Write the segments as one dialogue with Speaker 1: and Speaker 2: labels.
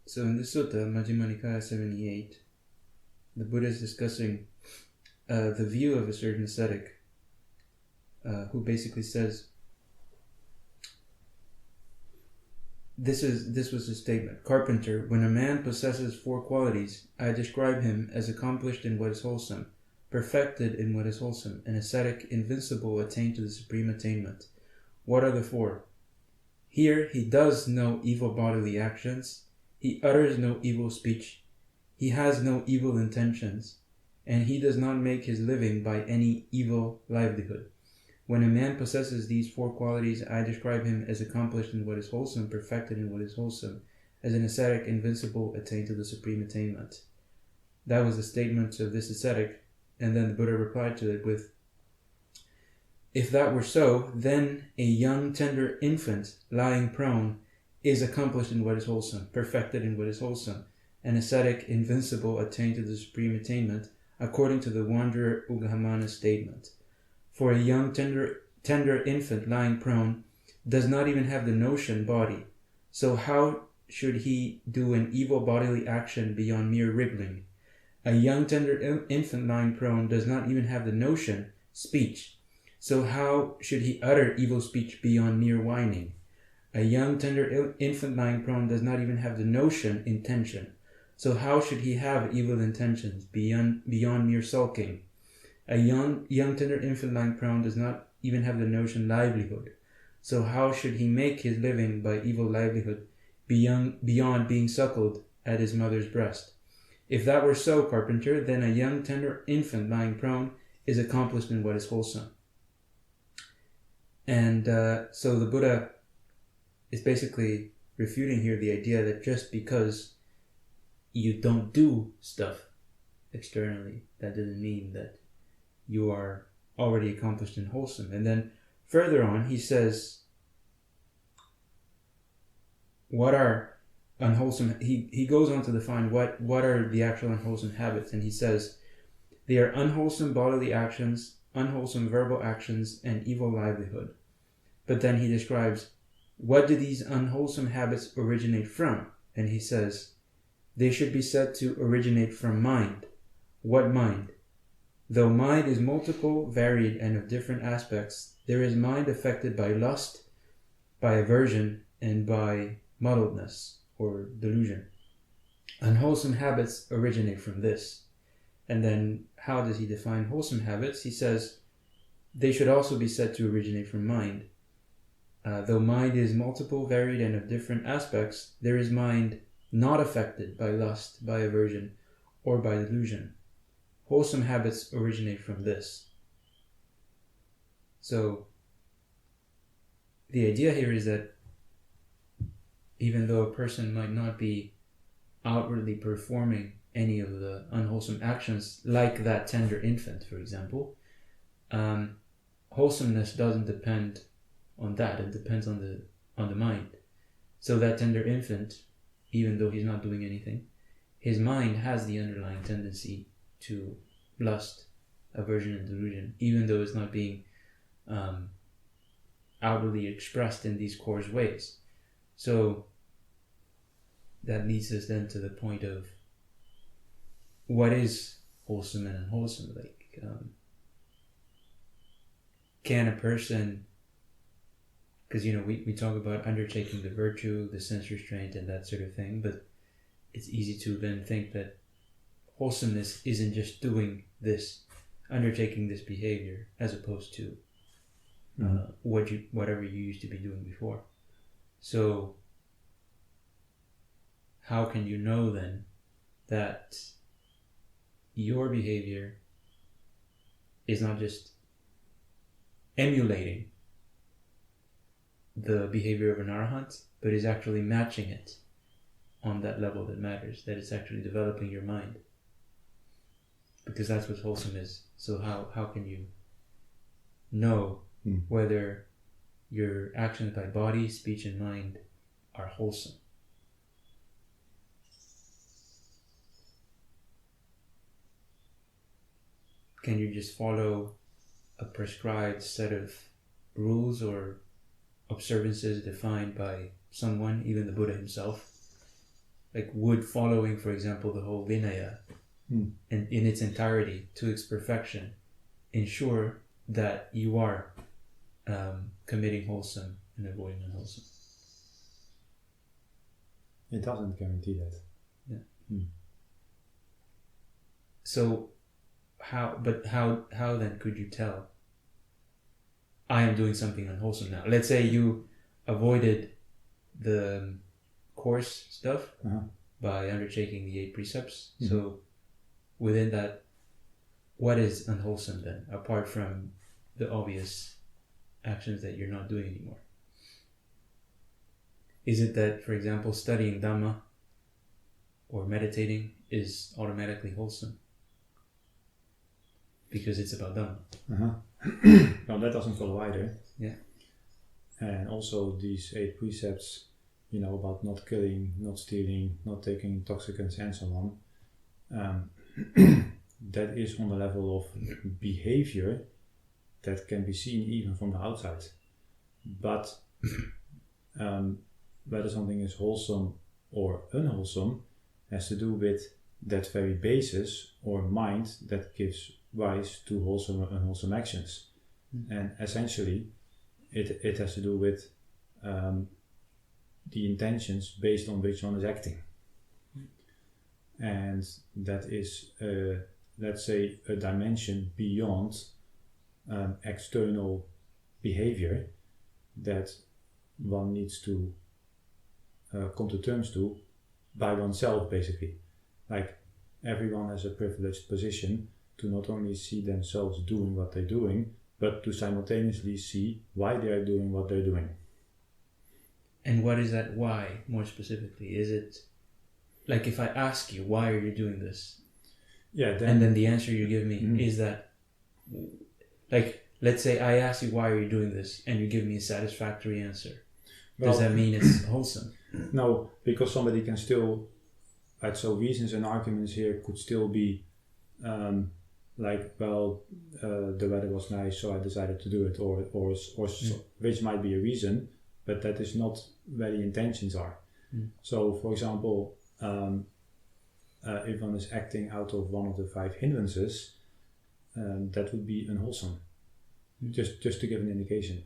Speaker 1: So in the Sutta, Majjhima Nikaya 78, the Buddha is discussing the view of a certain ascetic who basically says, this was his statement: Carpenter, when a man possesses 4 qualities, I describe him as accomplished in what is wholesome, perfected in what is wholesome, an ascetic, invincible, attained to the supreme attainment. What are the 4? Here he does no evil bodily actions, he utters no evil speech, he has no evil intentions, and he does not make his living by any evil livelihood. When a man possesses these 4 qualities, I describe him as accomplished in what is wholesome, perfected in what is wholesome, as an ascetic, invincible, attained to the supreme attainment. That was the statement of this ascetic, and then the Buddha replied to it with, if that were so, then a young tender infant lying prone is accomplished in what is wholesome, perfected in what is wholesome, an ascetic, invincible, attained to the supreme attainment, according to the wanderer Uggamana's statement. For a young tender infant lying prone does not even have the notion body, so how should he do an evil bodily action beyond mere wriggling? A young tender infant lying prone does not even have the notion speech, so how should he utter evil speech beyond mere whining? A young tender infant lying prone does not even have the notion intention, so how should he have evil intentions beyond mere sulking? A young tender infant lying prone does not even have the notion livelihood, so how should he make his living by evil livelihood beyond being suckled at his mother's breast? If that were so, Carpenter, then a young tender infant lying prone is accomplished in what is wholesome. And so the Buddha is basically refuting here the idea that just because you don't do stuff externally, that doesn't mean that you are already accomplished in wholesome. And then further on, he says, what are unwholesome? He goes on to define what are the actual unwholesome habits, and he says they are unwholesome bodily actions, unwholesome verbal actions, and evil livelihood. But then he describes, what do these unwholesome habits originate from? And he says, they should be said to originate from mind. What mind? Though mind is multiple, varied, and of different aspects, there is mind affected by lust, by aversion, and by muddledness or delusion. Unwholesome habits originate from this. And then how does he define wholesome habits? He says, they should also be said to originate from mind. Though mind is multiple, varied, and of different aspects, there is mind not affected by lust, by aversion, or by delusion. Wholesome habits originate from this. So, the idea here is that even though a person might not be outwardly performing any of the unwholesome actions, like that tender infant, for example, wholesomeness doesn't depend on that. It depends on the mind. So that tender infant, even though he's not doing anything, his mind has the underlying tendency to lust, aversion, and delusion, even though it's not being outwardly expressed in these coarse ways. So that leads us then to the point of what is wholesome and unwholesome. Like, can a person, because we talk about undertaking the virtue, the sense restraint, and that sort of thing, but it's easy to then think that wholesomeness isn't just doing this, undertaking this behavior, as opposed to whatever you used to be doing before. So how can you know then that your behavior is not just emulating the behavior of an arahant, but is actually matching it on that level that matters, that it's actually developing your mind? Because that's what wholesome is. So how can you know whether your actions by body, speech, and mind are wholesome? Can you just follow a prescribed set of rules or observances defined by someone, even the Buddha himself, like would following, for example, the whole Vinaya and in its entirety to its perfection ensure that you are committing wholesome and avoiding unwholesome?
Speaker 2: It doesn't guarantee that.
Speaker 1: Yeah. So how then could you tell I am doing something unwholesome now? Let's say you avoided the coarse stuff by undertaking the 8 precepts. So within that, what is unwholesome then, apart from the obvious actions that you're not doing anymore? Is it that, for example, studying dhammā or meditating is automatically wholesome because it's about dhammā?
Speaker 2: No, that doesn't follow either.
Speaker 1: Yeah.
Speaker 2: And also these 8 precepts, about not killing, not stealing, not taking intoxicants and so on, that is on the level of behavior that can be seen even from the outside. But whether something is wholesome or unwholesome has to do with that very basis or mind that gives rise to wholesome or unwholesome actions. And essentially it has to do with the intentions based on which one is acting. And that is, let's say, a dimension beyond external behavior that one needs to come to terms to by oneself, basically. Like, everyone has a privileged position to not only see themselves doing what they're doing, but to simultaneously see why they are doing what they're doing.
Speaker 1: And what is that why, more specifically? Is it, like, if I ask you, why are you doing this?
Speaker 2: Yeah.
Speaker 1: And then the answer you give me is that, like, let's say I ask you, why are you doing this? And you give me a satisfactory answer. Does that mean it's wholesome?
Speaker 2: No, because somebody can still, so reasons and arguments here could still be like, well, the weather was nice, so I decided to do it, or which might be a reason, but that is not where the intentions are. So, for example, if one is acting out of one of the 5 hindrances, that would be unwholesome. Just to give an indication.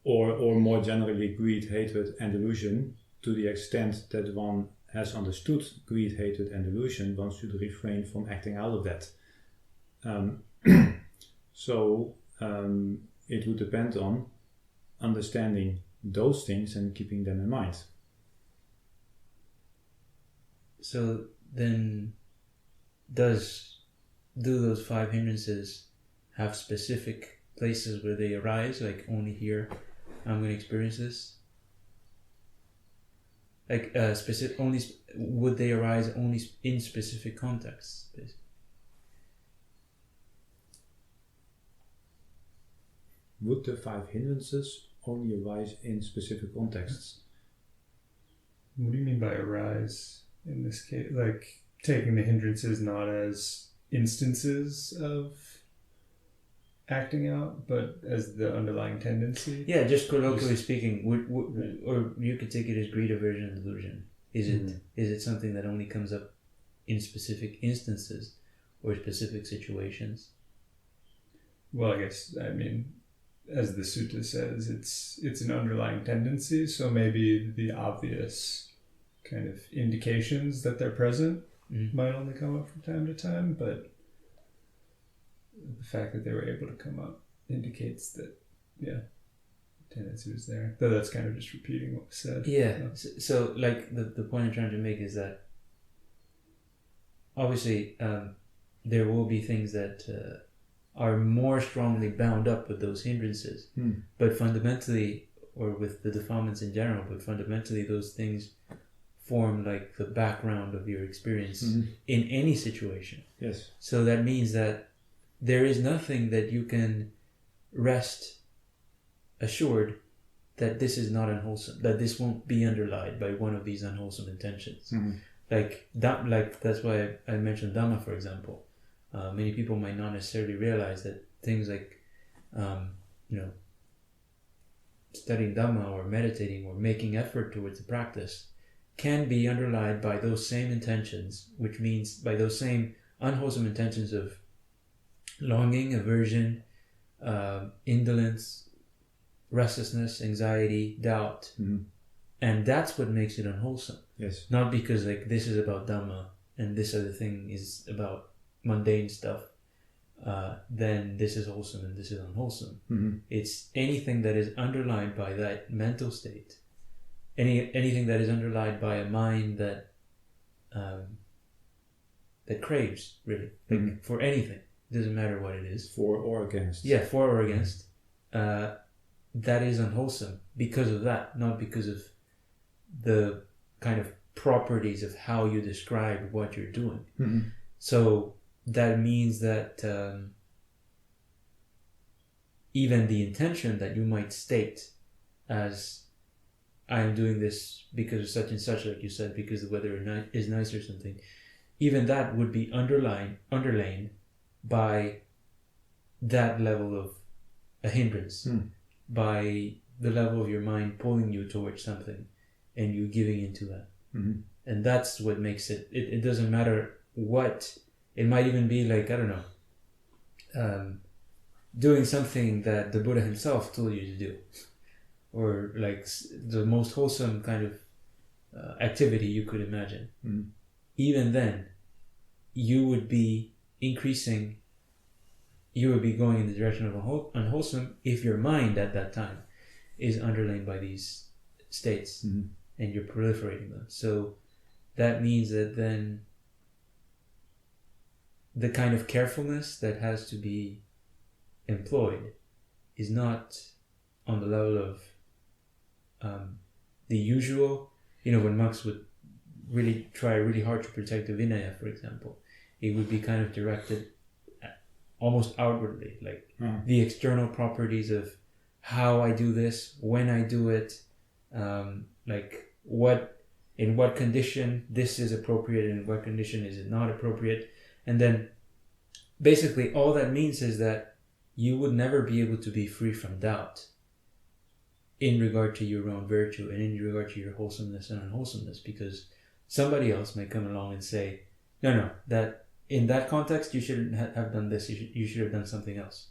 Speaker 2: Or more generally, greed, hatred, and delusion, to the extent that one has understood greed, hatred, and delusion, one should refrain from acting out of that. So it would depend on understanding those things and keeping them in mind.
Speaker 1: So then, do those 5 hindrances have specific places where they arise, like only here I'm going to experience this? Like would they arise only in specific contexts, basically?
Speaker 2: Would the 5 hindrances only arise in specific contexts?
Speaker 3: What do you mean by arise in this case? Like, taking the hindrances not as instances of acting out, but as the underlying tendency?
Speaker 1: Yeah, just colloquially speaking, or you could take it as greed, aversion, and delusion. Is it something that only comes up in specific instances or specific situations?
Speaker 3: Well, I guess, as the sutta says, it's an underlying tendency, so maybe the obvious kind of indications that they're present might only come up from time to time, but the fact that they were able to come up indicates that, tendency was there. Though that's kind of just repeating what was said.
Speaker 1: Yeah. So like, the point I'm trying to make is that obviously there will be things that are more strongly bound up with those hindrances, but fundamentally, or with the defilements in general, but fundamentally those things form like the background of your experience in any situation.
Speaker 2: Yes.
Speaker 1: So that means that there is nothing that you can rest assured that this is not unwholesome, that this won't be underlined by one of these unwholesome intentions. Like that's why I mentioned dhammā, for example. Many people might not necessarily realize that things like studying dhammā or meditating or making effort towards the practice can be underlined by those same intentions, which means by those same unwholesome intentions of longing, aversion, indolence, restlessness, anxiety, doubt. And that's what makes it unwholesome.
Speaker 2: Yes.
Speaker 1: Not because like this is about Dhamma and this other thing is about mundane stuff, then this is wholesome and this is unwholesome. It's anything that is underlined by that mental state, anything that is underlined by a mind that that craves, really, like for anything. It doesn't matter what it is.
Speaker 2: For or against.
Speaker 1: Yeah, for or against. That is unwholesome because of that, not because of the kind of properties of how you describe what you're doing. So that means that even the intention that you might state as I am doing this because of such and such, like you said, because the weather is nice or something, even that would be underlain by that level of a hindrance, by the level of your mind pulling you towards something and you giving into that. And that's what makes it doesn't matter what, it might even be like, I don't know, doing something that the Buddha himself told you to do, or like the most wholesome kind of activity you could imagine. Even then, you would be increasing, you would be going in the direction of unwholesome if your mind at that time is underlain by these states and you're proliferating them. So that means that then the kind of carefulness that has to be employed is not on the level of the usual, when monks would really try really hard to protect the Vinaya, for example, it would be kind of directed almost outwardly, like the external properties of how I do this, when I do it, like in what condition this is appropriate and in what condition is it not appropriate. And then basically all that means is that you would never be able to be free from doubt in regard to your own virtue and in regard to your wholesomeness and unwholesomeness, because somebody else may come along and say, no, that in that context you shouldn't have done this, you should have done something else.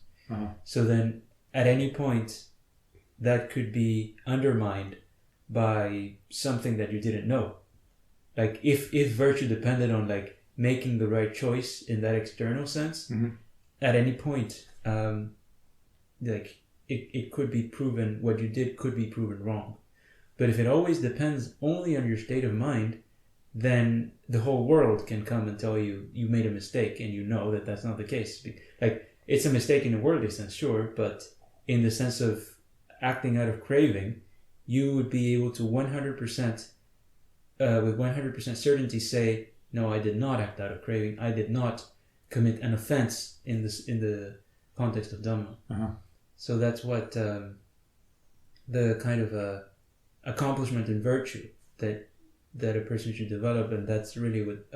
Speaker 1: So then at any point that could be undermined by something that you didn't know. Like if virtue depended on like making the right choice in that external sense, at any point, like it could be proven, what you did could be proven wrong. But if it always depends only on your state of mind, then the whole world can come and tell you you made a mistake, and you know that that's not the case. Like it's a mistake in a worldly sense, sure, but in the sense of acting out of craving, you would be able to 100% with 100% certainty say, no, I did not act out of craving. I did not commit an offense in the context of Dhamma. So that's what the kind of accomplishment in virtue that a person should develop, and that's really what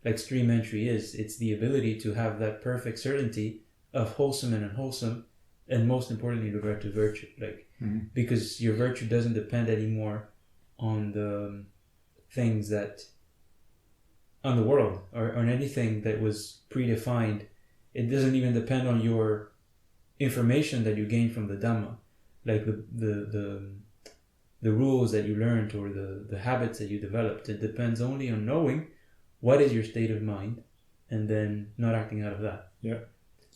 Speaker 1: like stream entry is. It's the ability to have that perfect certainty of wholesome and unwholesome, and most importantly, with regard to virtue, like because your virtue doesn't depend anymore on the things that on the world or on anything that was predefined. It doesn't even depend on your information that you gain from the Dhamma, like the rules that you learned or the habits that you developed. It depends only on knowing what is your state of mind and then not acting out of that.
Speaker 2: Yeah.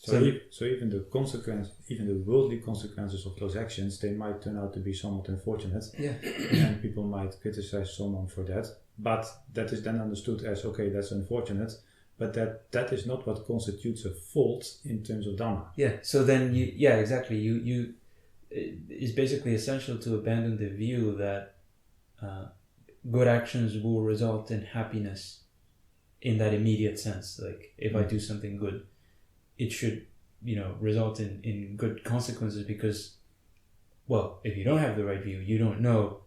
Speaker 2: So even the worldly consequences of those actions, they might turn out to be somewhat unfortunate.
Speaker 1: Yeah.
Speaker 2: And people might criticize someone for that. But that is then understood as, okay, that's unfortunate, but that is not what constitutes a fault in terms of Dhamma.
Speaker 1: Yeah. So then exactly. You it's basically essential to abandon the view that good actions will result in happiness in that immediate sense. Like if I do something good, it should, result in good consequences, because, well, if you don't have the right view, you don't know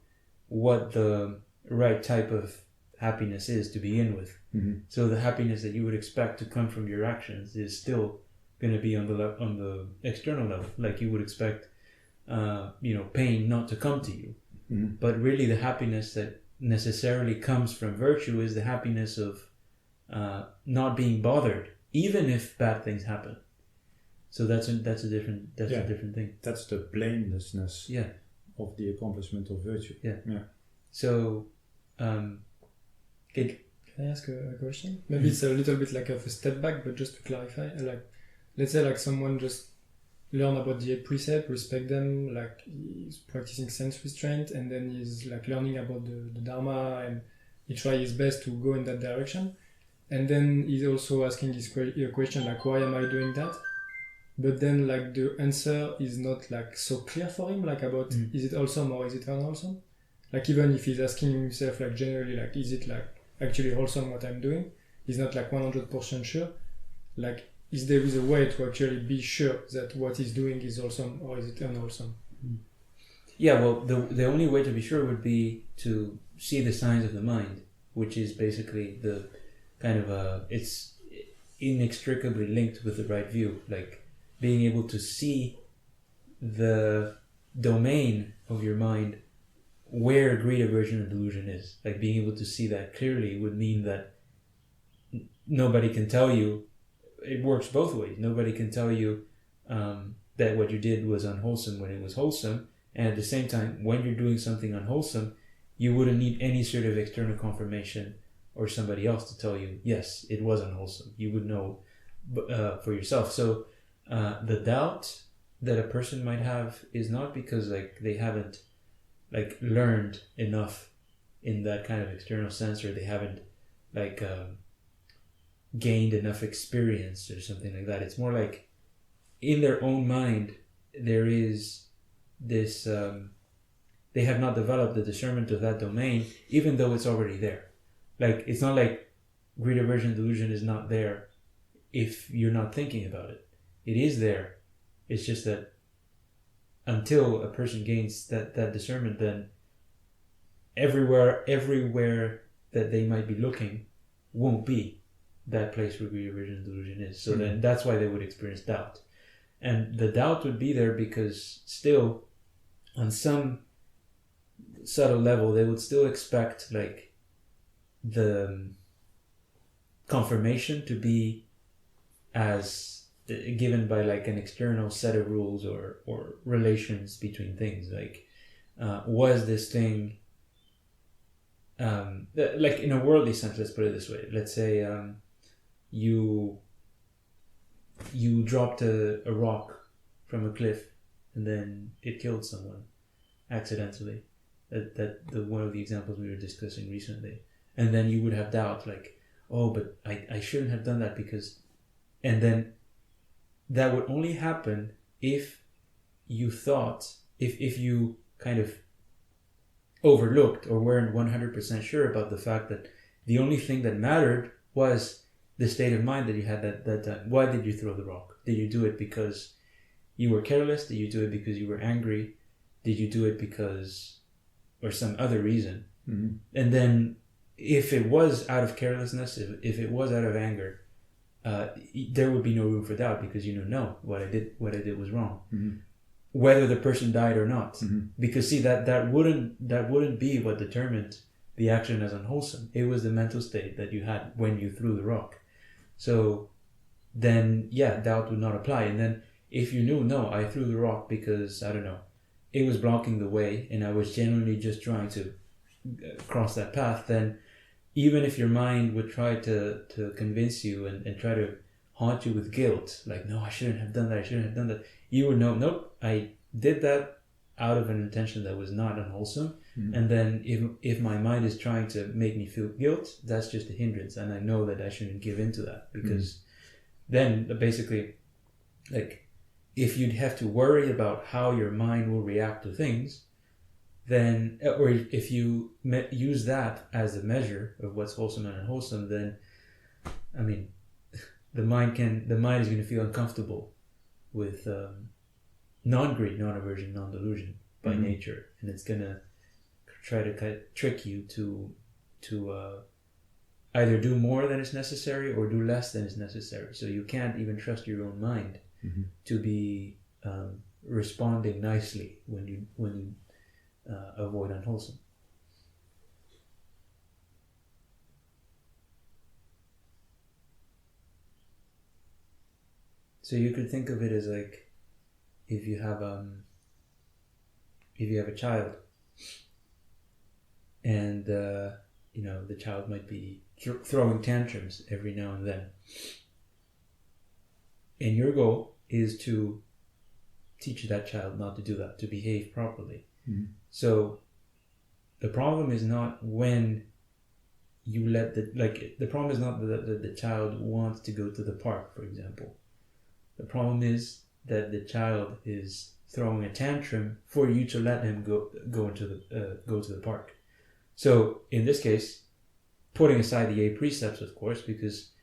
Speaker 1: what the right type of happiness is to begin with. So the happiness that you would expect to come from your actions is still going to be on the external level. Like you would expect, pain not to come to you. But really the happiness that necessarily comes from virtue is the happiness of not being bothered, even if bad things happen. So that's a different thing.
Speaker 2: That's the blamelessness
Speaker 1: Yeah.
Speaker 2: of the accomplishment of virtue.
Speaker 1: Yeah.
Speaker 2: Yeah.
Speaker 1: So,
Speaker 4: Can I ask a question? Maybe it's a little bit like of a step back, but just to clarify, like, let's say like someone just learn about the 8 precepts, respect them, like he's practicing sense restraint, and then he's like learning about the Dharma, and he tries his best to go in that direction. And then he's also asking this question like, why am I doing that? But then like the answer is not like so clear for him, like about is it wholesome or is it unwholesome? Like even if he's asking himself like generally like, is it like actually wholesome what I'm doing? He's not like 100% sure. Like, is there a way to actually be sure that what he's doing is wholesome or is it unwholesome?
Speaker 1: Yeah, well, the only way to be sure would be to see the signs of the mind, which is basically the kind of it's inextricably linked with the right view, like being able to see the domain of your mind where greed, aversion, and delusion is. Like being able to see that clearly would mean that nobody can tell you. It works both ways. Nobody can tell you that what you did was unwholesome when it was wholesome, and at the same time, when you're doing something unwholesome, you wouldn't need any sort of external confirmation or somebody else to tell you, yes, it was unwholesome. You would know for yourself. So the doubt that a person might have is not because like they haven't like learned enough in that kind of external sense, or they haven't like gained enough experience or something like that. It's more like in their own mind there is this they have not developed the discernment of that domain, even though it's already there. Like it's not like greed, aversion, delusion is not there if you're not thinking about it. It is there. It's just that until a person gains that discernment, then everywhere that they might be looking won't be that place where greed, aversion, and delusion is. So then that's why they would experience doubt. And the doubt would be there because still, on some subtle level, they would still expect like the confirmation to be as given by like an external set of rules or relations between things. Like, was this thing, like in a worldly sense, let's put it this way. Let's say you dropped a rock from a cliff and then it killed someone accidentally. That one of the examples we were discussing recently. And then you would have doubt like, oh, but I shouldn't have done that because... And then that would only happen if you thought, if you kind of overlooked or weren't 100% sure about the fact that the only thing that mattered was the state of mind that you had that time. Why did you throw the rock? Did you do it because you were careless? Did you do it because you were angry? Did you do it because... or some other reason?
Speaker 2: Mm-hmm.
Speaker 1: And then if it was out of carelessness, if it was out of anger, there would be no room for doubt because no, what I did was wrong.
Speaker 2: Mm-hmm.
Speaker 1: Whether the person died or not.
Speaker 2: Mm-hmm.
Speaker 1: Because see, that wouldn't be what determined the action as unwholesome. It was the mental state that you had when you threw the rock. So then, yeah, doubt would not apply. And then if you knew, no, I threw the rock because, I don't know, it was blocking the way and I was genuinely just trying to cross that path, then even if your mind would try to convince you and try to haunt you with guilt, like, no, I shouldn't have done that, you would know, nope, I did that out of an intention that was not unwholesome. Mm-hmm. And then if my mind is trying to make me feel guilt, that's just a hindrance, and I know that I shouldn't give into that, because then basically, like, if you'd have to worry about how your mind will react to things, then, or if you use that as a measure of what's wholesome and unwholesome, then, I mean, the mind is going to feel uncomfortable with non-greed, non-aversion, non-delusion by nature, and it's going to try to trick you to either do more than is necessary or do less than is necessary. So you can't even trust your own mind to be responding nicely when you avoid unwholesome. So you could think of it as like if you have a child, and the child might be throwing tantrums every now and then, and your goal is to teach that child not to do that, to behave properly.
Speaker 2: Mm-hmm.
Speaker 1: So the problem is not when you let the problem is not that the child wants to go to the park, for example. The problem is that the child is throwing a tantrum for you to let him go to the park. So in this case, putting aside the 8 precepts, of course, because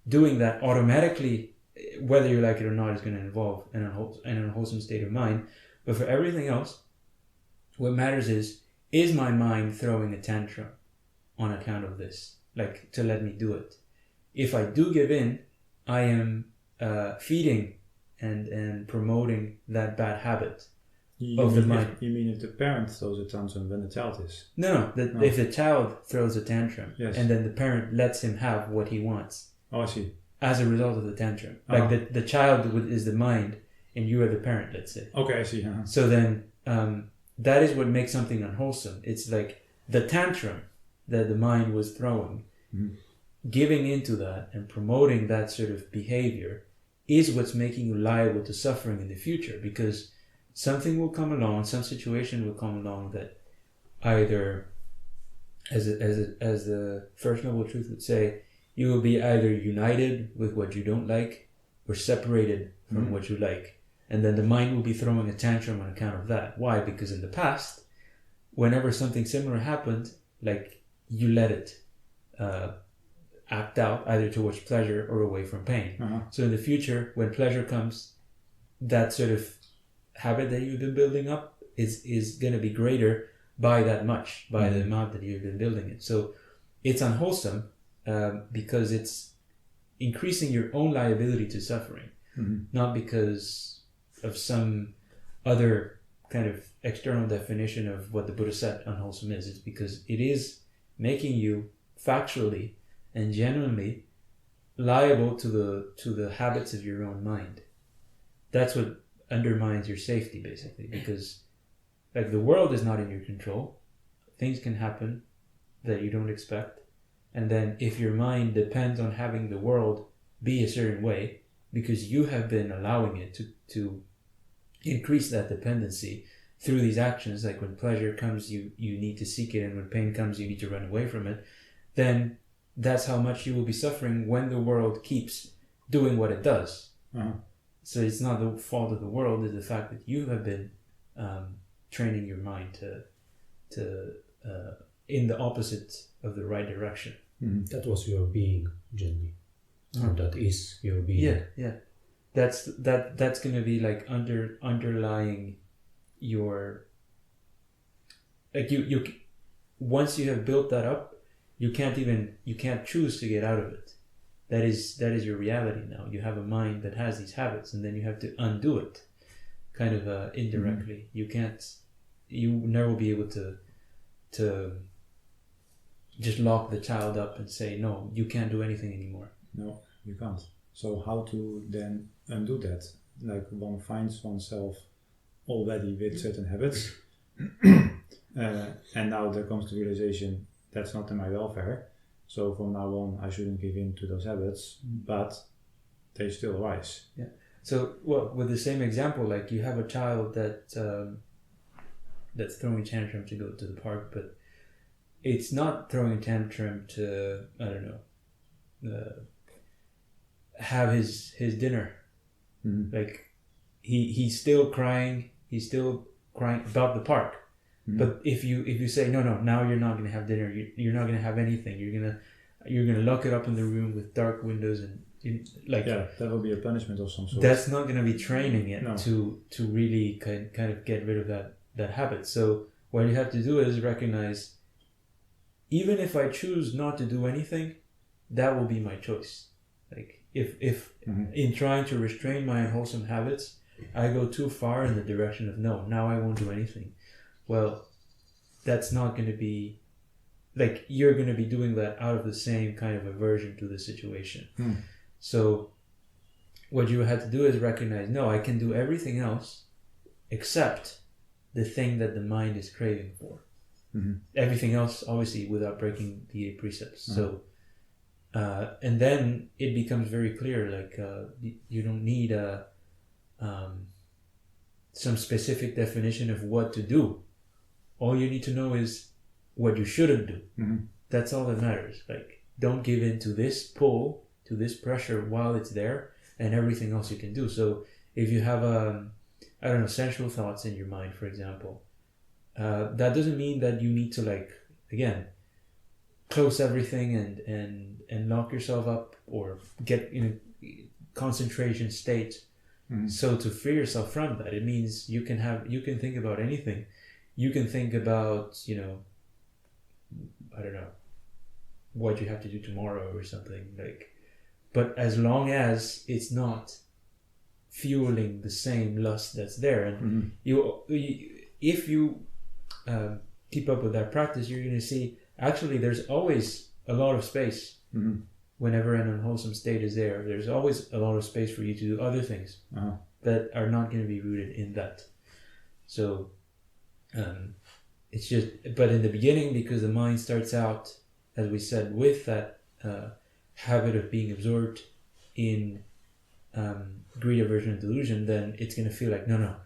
Speaker 1: doing that automatically, whether you like it or not, is going to involve an unwholesome state of mind. But for everything else, what matters is my mind throwing a tantrum on account of this, like to let me do it? If I do give in, I am feeding and promoting that bad habit of the mind.
Speaker 2: You mean if the parent throws a tantrum when the child is?
Speaker 1: No. If the child throws a tantrum,
Speaker 2: yes,
Speaker 1: and then the parent lets him have what he wants.
Speaker 2: Oh, I see.
Speaker 1: As a result of the tantrum. Like the child is the mind and you are the parent, let's say.
Speaker 2: Okay, I see.
Speaker 1: So then that is what makes something unwholesome. It's like the tantrum that the mind was throwing, giving into that and promoting that sort of behavior is what's making you liable to suffering in the future, because something will come along, some situation will come along that either, as the First Noble Truth would say, you will be either united with what you don't like or separated from what you like. And then the mind will be throwing a tantrum on account of that. Why? Because in the past, whenever something similar happened, like you let it act out either towards pleasure or away from pain. So in the future, when pleasure comes, that sort of habit that you've been building up is going to be greater by that much, by the amount that you've been building it. So it's unwholesome because it's increasing your own liability to suffering, not because of some other kind of external definition of what the Buddha said unwholesome is. It's because it is making you factually and genuinely liable to the habits of your own mind. That's what undermines your safety, basically, because like the world is not in your control. Things can happen that you don't expect, and then if your mind depends on having the world be a certain way because you have been allowing it to increase that dependency through these actions, like when pleasure comes you need to seek it, and when pain comes you need to run away from it, then that's how much you will be suffering when the world keeps doing what it does. So it's not the fault of the world, it's the fact that you have been training your mind to in the opposite of the right direction.
Speaker 5: That was your being, Jenny. Or that is your being.
Speaker 1: Yeah. That's going to be like underlying your, like you once you have built that up, you can't choose to get out of it. That is your reality now. You have a mind that has these habits, and then you have to undo it, kind of indirectly. You never will be able to just lock the child up and say, no, you can't do anything anymore.
Speaker 2: No, you can't. So how to then undo that? Like one finds oneself already with certain habits, and now there comes the realization that's not in my welfare. So from now on, I shouldn't give in to those habits, but they still arise.
Speaker 1: Yeah. So, well, with the same example, like you have a child that that's throwing a tantrum to go to the park, but it's not throwing a tantrum to, I don't know, have his dinner. Like he's still crying. He's still crying about the park. But if you say no, now you're not gonna have dinner. You're not gonna have anything. You're gonna lock it up in the room with dark windows and
Speaker 2: that will be a punishment of some sort.
Speaker 1: That's not gonna be training it
Speaker 2: No.
Speaker 1: to really kind of get rid of that habit. So what you have to do is recognize, even if I choose not to do anything, that will be my choice. Like if in trying to restrain my unwholesome habits, I go too far in the direction of no, now I won't do anything. Well, that's not going to be, like, you're going to be doing that out of the same kind of aversion to the situation. So what you had to do is recognize, no, I can do everything else except the thing that the mind is craving for. Everything else, obviously, without breaking the 8 precepts. So, and then it becomes very clear, like, you don't need some specific definition of what to do. All you need to know is what you shouldn't do. That's all that matters. Like, don't give in to this pull, to this pressure while it's there, and everything else you can do. So if you have sensual thoughts in your mind, for example, that doesn't mean that you need to, like, again, close everything and lock yourself up or get in a concentration state. So to free yourself from that, it means you can think about anything. You can think about, I don't know, what you have to do tomorrow or something, like, but as long as it's not fueling the same lust that's there, and if you keep up with that practice, you're going to see actually there's always a lot of space. Whenever an unwholesome state is there, there's always a lot of space for you to do other things that are not going to be rooted in that. So it's just, but in the beginning, because the mind starts out, as we said, with that habit of being absorbed in greed, aversion, and delusion, then it's going to feel like, no,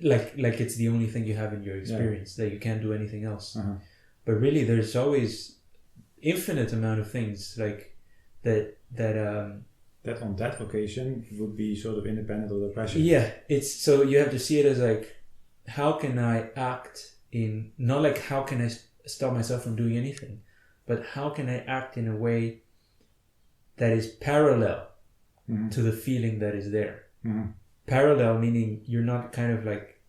Speaker 1: like it's the only thing you have in your experience, that you can't do anything else. But really, there's always infinite amount of things like that
Speaker 2: on that occasion would be sort of independent of the pressure.
Speaker 1: Yeah, it's so you have to see it as like, how can I act in, not like how can I stop myself from doing anything, but how can I act in a way that is parallel to the feeling that is there. Parallel meaning you're not kind of like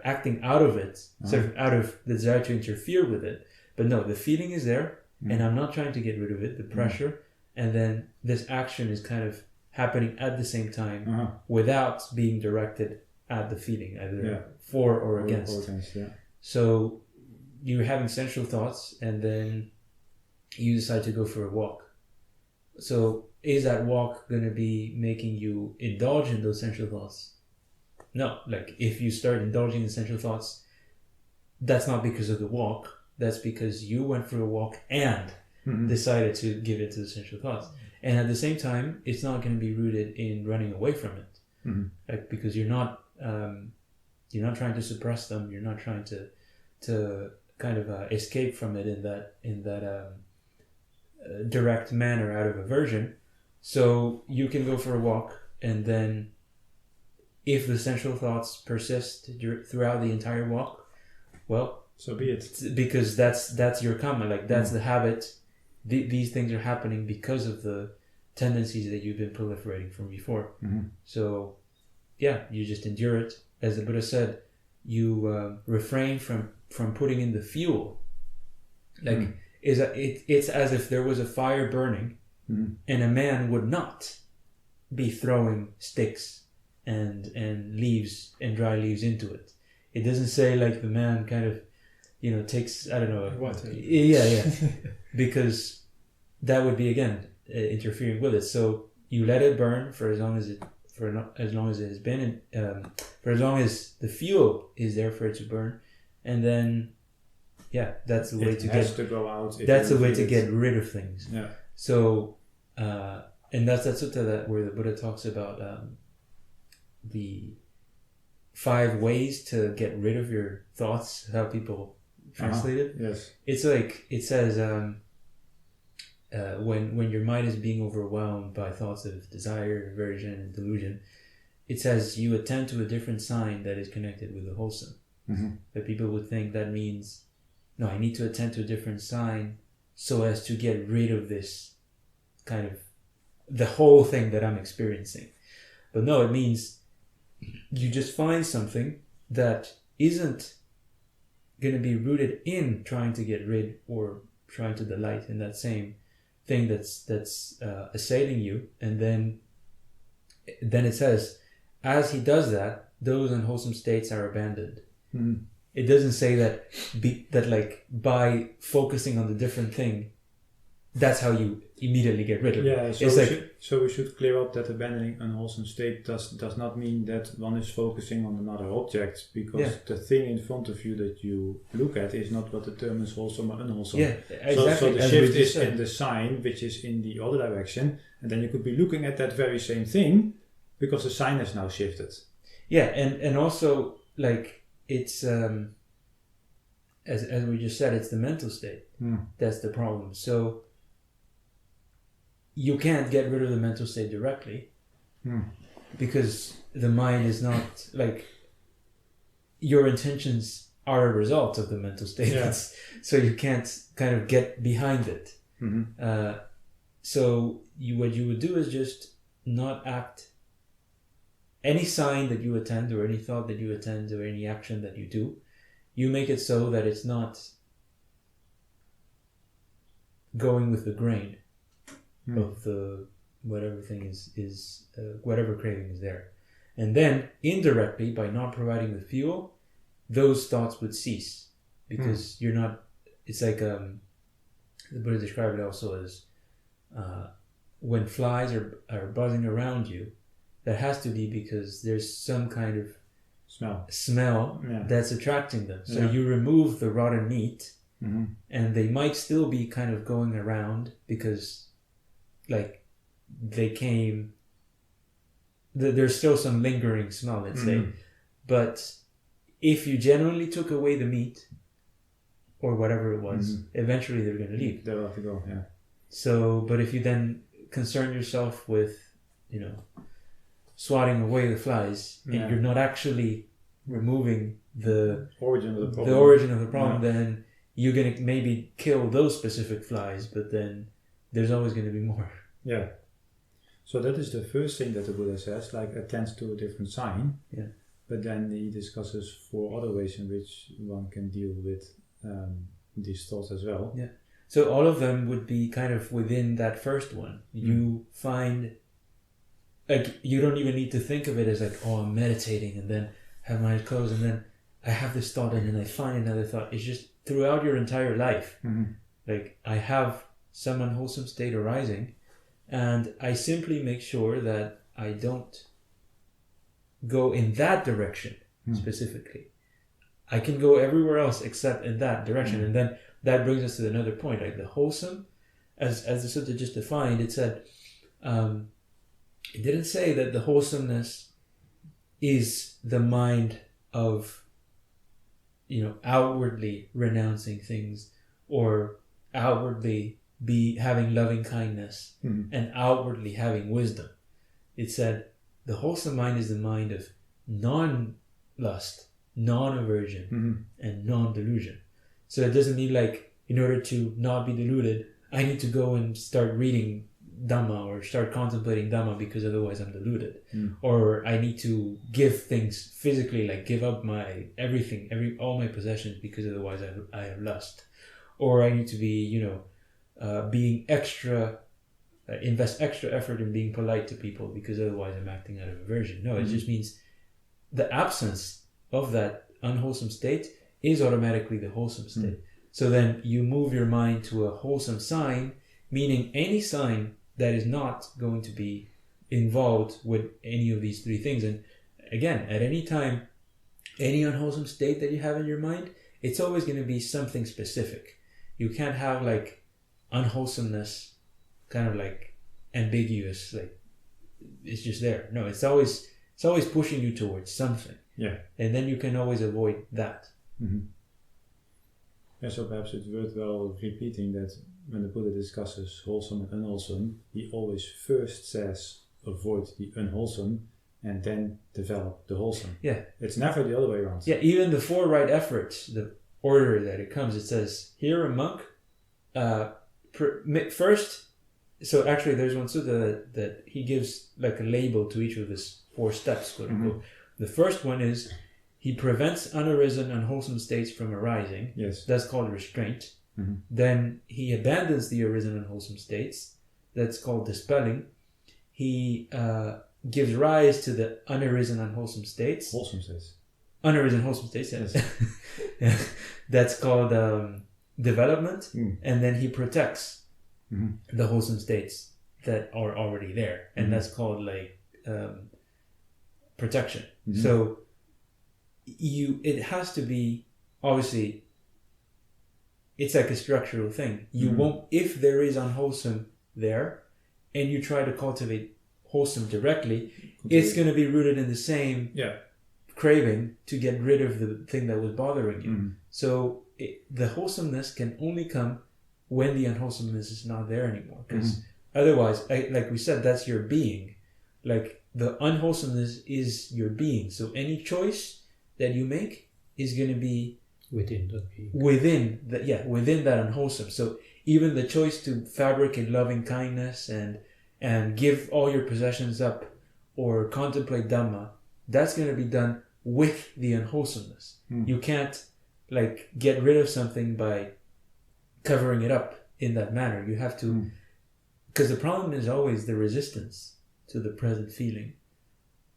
Speaker 1: acting out of it, sort of out of the desire to interfere with it, but no, the feeling is there. And I'm not trying to get rid of it, the pressure, and then this action is kind of happening at the same time without being directed at the feeling, either for or against. So you're having sensual thoughts, and then you decide to go for a walk. So is that walk going to be making you indulge in those sensual thoughts? No. Like, if you start indulging in sensual thoughts, that's not because of the walk. That's because you went for a walk and decided to give it to the sensual thoughts. And at the same time, it's not going to be rooted in running away from it, like, because you're not trying to suppress them. You're not trying to kind of escape from it in that direct manner out of aversion. So you can go for a walk, and then if the sensual thoughts persist throughout the entire walk, well,
Speaker 2: so be it.
Speaker 1: Because that's your karma, like that's the habit. These things are happening because of the tendencies that you've been proliferating from before. So yeah, you just endure it. As the Buddha said, you refrain from putting in the fuel. Like it's as if there was a fire burning, and a man would not be throwing sticks and leaves and dry leaves into it. It doesn't say like the man kind of takes, I don't know,
Speaker 4: water.
Speaker 1: Yeah, because that would be again interfering with it. So you let it burn for as long as it has been, for as long as the fuel is there for it to burn, and then that's the way to
Speaker 2: go out.
Speaker 1: That's the way to get rid of things.
Speaker 2: Yeah.
Speaker 1: So and that's that sutta where the Buddha talks about the 5 ways to get rid of your thoughts. How people translate it.
Speaker 2: Yes.
Speaker 1: It's like, it says, when your mind is being overwhelmed by thoughts of desire, aversion, and delusion, it says you attend to a different sign that is connected with the wholesome. That people would think that means, no, I need to attend to a different sign so as to get rid of this kind of, the whole thing that I'm experiencing. But no, it means you just find something that isn't going to be rooted in trying to get rid or trying to delight in that same thing that's assailing you, and then it says, as he does that, those unwholesome states are abandoned. It doesn't say that like by focusing on the different thing that's how you immediately get rid of it.
Speaker 2: Yeah, so
Speaker 1: It's
Speaker 2: we should clear up that abandoning unwholesome state does not mean that one is focusing on another object, because the thing in front of you that you look at is not what determines wholesome or unwholesome.
Speaker 1: Yeah, exactly.
Speaker 2: So the
Speaker 1: as
Speaker 2: shift
Speaker 1: we just
Speaker 2: is
Speaker 1: said.
Speaker 2: in the sign, which is in the other direction, and then you could be looking at that very same thing because the sign has now shifted.
Speaker 1: Yeah, and also like it's as we just said, it's the mental state that's the problem. So you can't get rid of the mental state directly because the mind is not like your intentions are a result of the mental state.
Speaker 2: Yeah.
Speaker 1: So you can't kind of get behind it. So what you would do is just not act. Any sign that you attend or any thought that you attend or any action that you do, you make it so that it's not going with the grain of the whatever thing is whatever craving is there. And then indirectly, by not providing the fuel, those thoughts would cease because you're not, it's like the Buddha described it also as when flies are buzzing around you, that has to be because there's some kind of smell that's attracting them. So you remove the rotten meat and they might still be kind of going around because like they came, there's still some lingering smell, let's say. But if you genuinely took away the meat or whatever it was, eventually they're going to leave.
Speaker 2: They'll have to go, yeah.
Speaker 1: So, but if you then concern yourself with, swatting away the flies, and you're not actually removing the
Speaker 2: origin of the problem,
Speaker 1: then you're going to maybe kill those specific flies, but then there's always going to be more.
Speaker 2: Yeah. So that is the first thing that the Buddha says, like attend to a different sign.
Speaker 1: Yeah.
Speaker 2: But then he discusses 4 other ways in which one can deal with these thoughts as well.
Speaker 1: Yeah. So all of them would be kind of within that first one. You find, like, you don't even need to think of it as like, oh, I'm meditating and then have my eyes closed and then I have this thought and then I find another thought. It's just throughout your entire life. Like, I have some unwholesome state arising and I simply make sure that I don't go in that direction specifically. I can go everywhere else except in that direction. And then that brings us to another point, like the wholesome, as the sutta just defined, it said, it didn't say that the wholesomeness is the mind of, outwardly renouncing things or outwardly having loving kindness and outwardly having wisdom. It said the wholesome mind is the mind of non-lust, non-aversion, and non-delusion. So it doesn't mean like, in order to not be deluded, I need to go and start reading Dhammā or start contemplating Dhammā because otherwise I'm deluded. Or I need to give things physically, like give up my everything, all my possessions because otherwise I have lust. Or I need to be, being extra, invest extra effort in being polite to people because otherwise I'm acting out of aversion. No, it just means the absence of that unwholesome state is automatically the wholesome state. So then you move your mind to a wholesome sign, meaning any sign that is not going to be involved with any of these 3 things. And again, at any time, any unwholesome state that you have in your mind, it's always going to be something specific. You can't have like unwholesomeness kind of like ambiguous, like it's just there. No, it's always pushing you towards something.
Speaker 2: Yeah.
Speaker 1: And then you can always avoid that.
Speaker 2: Yeah, so perhaps it's worthwhile repeating that when the Buddha discusses wholesome and unwholesome, he always first says avoid the unwholesome and then develop the wholesome.
Speaker 1: Yeah.
Speaker 2: It's never the other way around.
Speaker 1: Yeah, even the 4 right efforts, the order that it comes, it says, here a monk, first, so actually there's one sutta that he gives like a label to each of his 4 steps, quote unquote. The first one is, he prevents unarisen unwholesome states from arising.
Speaker 2: Yes.
Speaker 1: That's called restraint. Then he abandons the arisen unwholesome states. That's called dispelling. He gives rise to the unarisen unwholesome states.
Speaker 2: Wholesome states.
Speaker 1: Unarisen wholesome states, yes. Yeah. That's called development. And then he protects the wholesome states that are already there, and that's called like protection. So it has to be, obviously it's like a structural thing. You won't, if there is unwholesome there and you try to cultivate wholesome directly, it's going to be rooted in the same craving to get rid of the thing that was bothering you. So the wholesomeness can only come when the unwholesomeness is not there anymore, because otherwise, like we said, that's your being. Like the unwholesomeness is your being. So any choice that you make is going to be
Speaker 5: within that being.
Speaker 1: Within that unwholesome. So even the choice to fabricate loving kindness and give all your possessions up or contemplate Dhamma, that's going to be done with the unwholesomeness. You can't like get rid of something by covering it up in that manner. You have to, because the problem is always the resistance to the present feeling.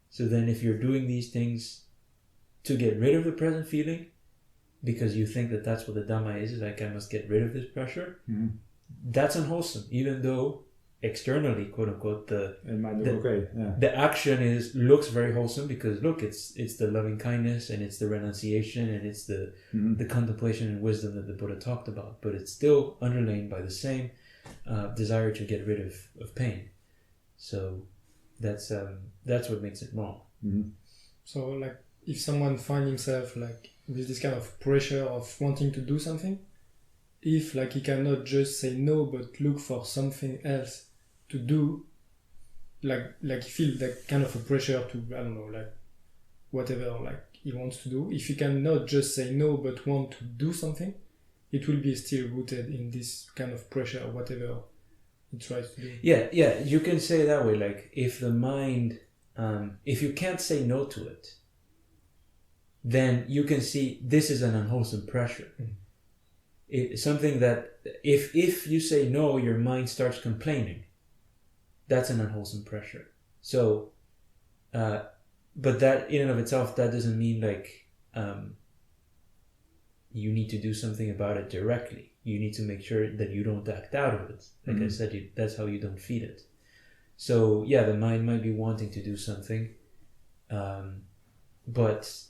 Speaker 1: So then if you're doing these things to get rid of the present feeling, because you think that that's what the Dhamma is like I must get rid of this pressure, that's unwholesome, even though externally, quote unquote,
Speaker 2: it might look okay. Yeah.
Speaker 1: The action looks very wholesome, because look, it's the loving kindness and it's the renunciation and it's the contemplation and wisdom that the Buddha talked about, but it's still underlain by the same desire to get rid of pain. So that's what makes it wrong.
Speaker 4: So like if someone finds himself like with this kind of pressure of wanting to do something, if like he cannot just say no but look for something else to do, like he feels that kind of a pressure to, I don't know, like whatever like he wants to do, if he cannot just say no but want to do something, it will be still rooted in this kind of pressure or whatever he tries to do.
Speaker 1: Yeah, you can say it that way. Like if the mind, if you can't say no to it, then you can see this is an unwholesome pressure. It's something that if you say no, your mind starts complaining. That's an unwholesome pressure. So, but that in and of itself, that doesn't mean like you need to do something about it directly. You need to make sure that you don't act out of it. Like I said, that's how you don't feed it. So yeah, the mind might be wanting to do something, but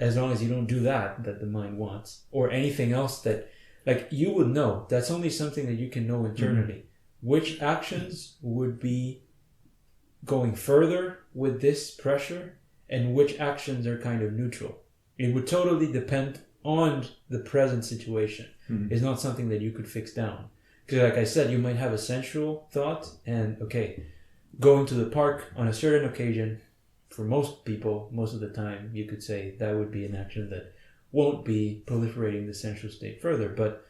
Speaker 1: as long as you don't do that the mind wants, or anything else that, like you would know, that's only something that you can know internally. Which actions would be going further with this pressure and which actions are kind of neutral. It would totally depend on the present situation. It's not something that you could fix down. Because like I said, you might have a sensual thought and, okay, going to the park on a certain occasion, for most people, most of the time, you could say that would be an action that won't be proliferating the sensual state further. But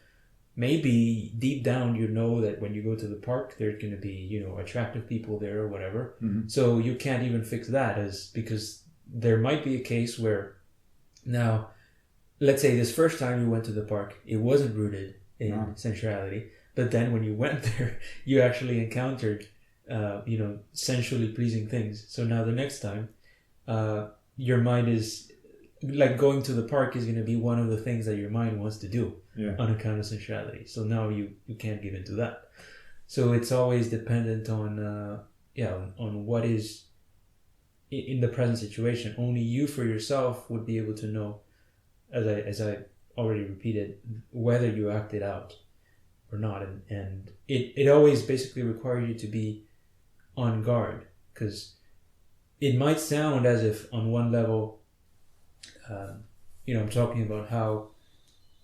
Speaker 1: maybe deep down you know that when you go to the park, there's going to be, attractive people there or whatever. So you can't even fix that, because there might be a case where now, let's say this first time you went to the park, it wasn't rooted in sensuality, but then when you went there, you actually encountered sensually pleasing things. So now the next time, your mind is like going to the park is going to be one of the things that your mind wants to do on account of sensuality. So now you can't give into that. So it's always dependent on what is in the present situation. Only you for yourself would be able to know, as I already repeated, whether you acted out or not. And it always basically requires you to be on guard, because it might sound as if on one level, I'm talking about how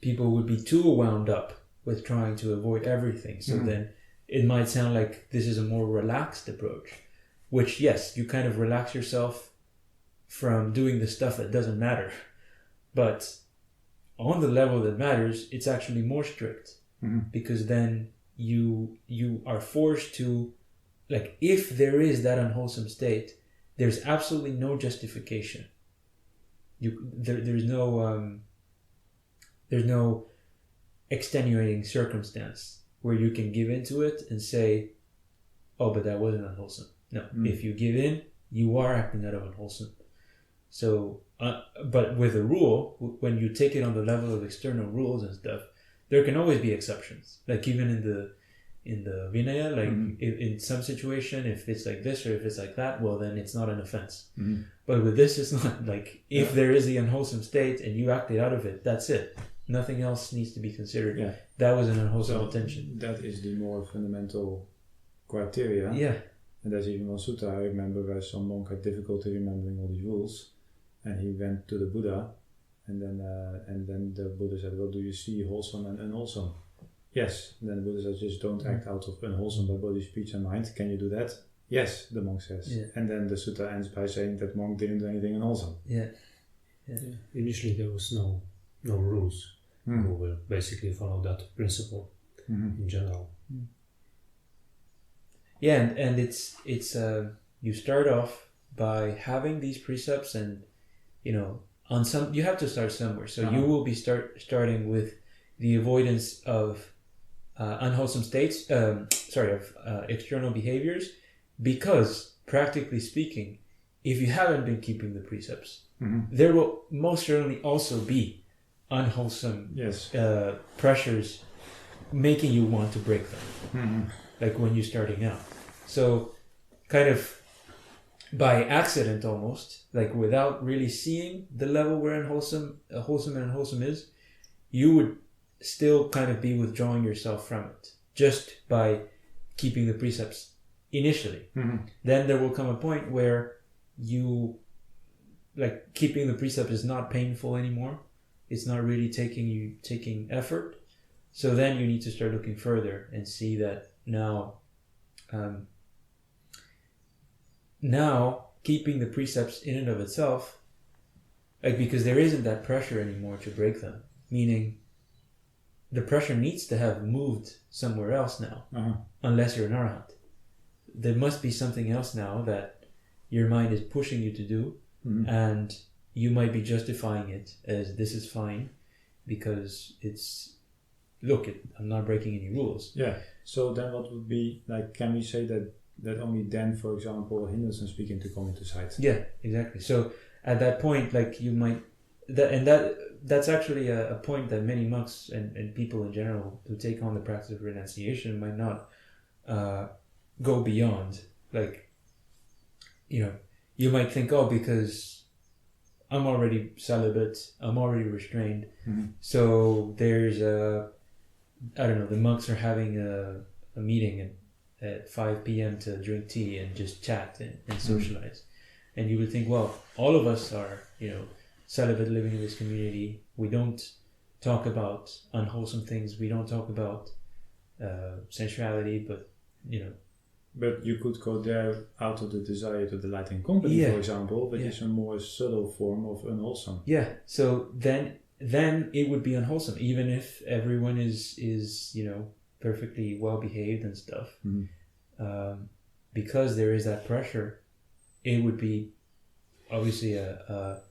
Speaker 1: people would be too wound up with trying to avoid everything. So then it might sound like this is a more relaxed approach, which, yes, you kind of relax yourself from doing the stuff that doesn't matter. But on the level that matters, it's actually more strict, because then you are forced to, like, if there is that unwholesome state, there's absolutely no justification. There's no extenuating circumstance where you can give into it and say, oh, but that wasn't unwholesome. No, if you give in, you are acting out of unwholesome. So, but with a rule, when you take it on the level of external rules and stuff, there can always be exceptions. Like even in the Vinaya, like
Speaker 2: Mhm.
Speaker 1: if, in some situation, if it's like this or if it's like that, well, then it's not an offense.
Speaker 2: Mhm.
Speaker 1: But with this, it's not. Like if
Speaker 2: Yeah.
Speaker 1: there is the unwholesome state and you acted out of it, that's it. Nothing else needs to be considered.
Speaker 2: Yeah.
Speaker 1: That was an unwholesome
Speaker 2: So
Speaker 1: intention.
Speaker 2: that is the more fundamental criteria.
Speaker 1: Yeah.
Speaker 2: And there's even one sutta I remember where some monk had difficulty remembering all these rules, and he went to the Buddha, and then the Buddha said, "Well, do you see wholesome and unwholesome?" Yes. And then the Buddha says, "Just don't act out of unwholesome by body, speech, and mind. Can you do that?" Yes, the monk says.
Speaker 1: Yeah.
Speaker 2: And then the sutta ends by saying that monk didn't do anything unwholesome.
Speaker 1: Yeah.
Speaker 5: Initially, there was no rules. We will basically follow that principle in general.
Speaker 1: Yeah, and it's you start off by having these precepts, and on some you have to start somewhere. So you will be starting with the avoidance of unwholesome states. Of external behaviors, because practically speaking, if you haven't been keeping the precepts, there will most certainly also be unwholesome pressures making you want to break them. Like when you're starting out. So kind of by accident almost, like without really seeing the level where wholesome and unwholesome is, you would still kind of be withdrawing yourself from it just by keeping the precepts initially. Then there will come a point where you, like, keeping the precept is not painful anymore. It's not really taking effort. So then you need to start looking further and see that now keeping the precepts in and of itself, like, because there isn't that pressure anymore to break them, meaning the pressure needs to have moved somewhere else now, unless you're an arhat. There must be something else now that your mind is pushing you to do, and you might be justifying it as this is fine because it's, I'm not breaking any rules.
Speaker 2: Yeah. So then what would be, like, can we say that only then, for example, hindrances begin to come into sight?
Speaker 1: Yeah, exactly. So at that point, like, you might, that's actually a point that many monks and people in general who take on the practice of renunciation might not go beyond. Like, you might think, because I'm already celibate, I'm already restrained, so there's the monks are having a meeting at 5 p.m. to drink tea and just chat and socialize. And you would think, well, all of us are, celibate, living in this community. We don't talk about unwholesome things. We don't talk about sensuality, but,
Speaker 2: But you could go there out of the desire to delight in company, for example, which is a more subtle form of unwholesome.
Speaker 1: Yeah, so then it would be unwholesome, even if everyone is perfectly well behaved and stuff. Because there is that pressure, it would be obviously a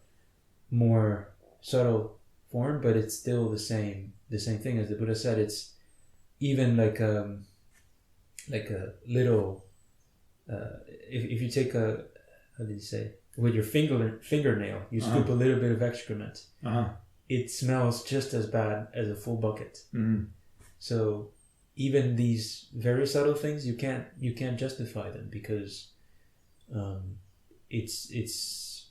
Speaker 1: more subtle form, but it's still the same thing. As the Buddha said, it's even like a little if you take with your fingernail, you scoop a little bit of excrement, it smells just as bad as a full bucket. So even these very subtle things, you can't justify them, because it's